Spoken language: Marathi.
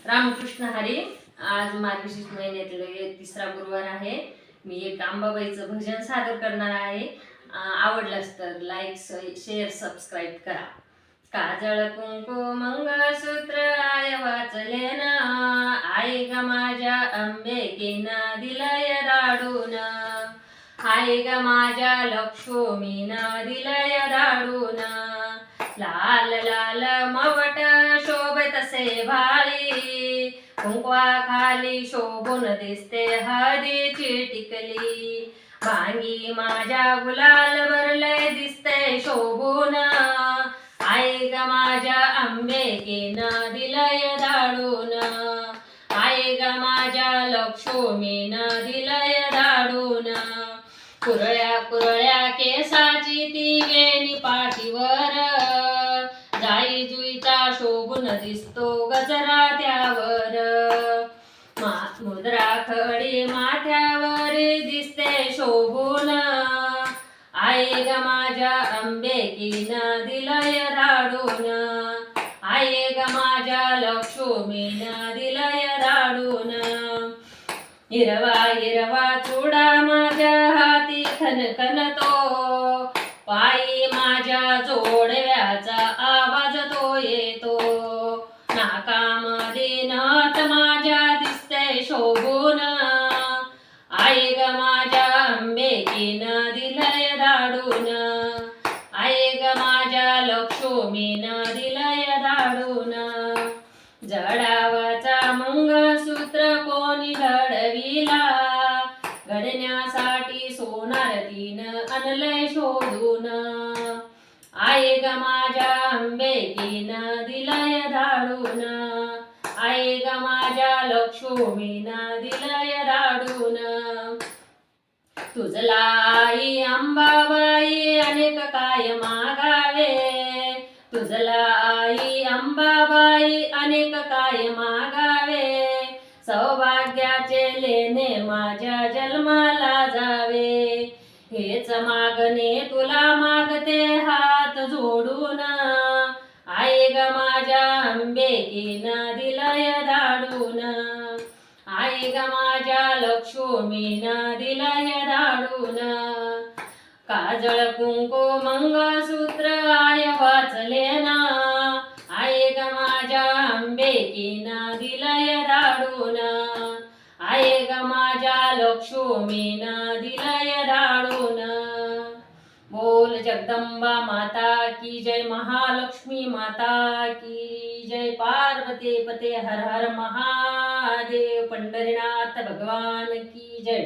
रामकृष्ण हरी. आज मार्गशीर्ष महिन्यातले तिसरा गुरुवार आहे. मी एक अंबाबाईचं भजन सादर करणार आहे. आवडलंच तर लाईक शेअर सबस्क्राईब करा. काजळ कुंकू मंगळसूत्र आय वाचले ना, आई ग माझ्या अंबेकीना दिलय दाडून, आई ग माझ्या लक्ष्मीनं दिलय दाडून. लाल लाल मवट शोभे तसे भाळी, कुंकवा खाली शोभून दिसते हळदीची टिकली. भांगी माझ्या गुलाल भरले दिसते शोभून, आई ग माझ्या अंबेकीनं दिलय दाडून, आई ग माझ्या लक्ष्मीनं दिलय दाडून. कुरळ्या कुरळ्या केसाची ती वेणी पाठीवर, जाई जुईचा शोभून दिसतो गजरा त्यावर. मुद्रा खडी माथ्यावर दिसते शोभून, आई ग माझ्या अंबेकीनं दिलय दाडून, आई ग माझ्या लक्ष्मीनं दिलय दाडून. हिरवा हिरवा चुडा माझ्या हाती खनखनतो, पायी माझ्या जोडव्याचा आवाज तो येतो. नाकामध्ये नथ माझ्या दिसते शोभून, आई ग माझ्या अंबेकीनं दिलय दाडून, आई ग माझ्या लक्ष्मीनं दिलय दाडून. जडावाचा मंगळसूत्र कोणी घडविला, घडण्यासाठी सोनार तिनं आणलंय शोधून, आई ग माझ्या अंबेकीनं दिलय दाडून, आई ग माझ्या लक्ष्मीनं दिलय दाडून. तुझला आई अंबाबाई अनेक काय मागावे, तुझला आई अंबाबाई अनेक काय मागावे. सौभाग्याचे लेणे माझ्या जन्माला जावे, हेच मागणे तुला मागते हात जोडून, आई ग माझ्या अंबेकीनं दिलय दाडून, आई ग माझ्या लक्ष्मीनं दिलय दाडून. काजळ कुंकू मंगळसूत्र आय वाचले ना, आई ग माझ्या अंबेकीनं दिलय दाडून, आई ग माझ्या लक्ष्मीनं दिलय दाडून. बोल जगदंबा माता की जय, महालक्ष्मी माता की जय. पार्वती पते हर हर महादेव, पंढरीनाथ भगवान की जय.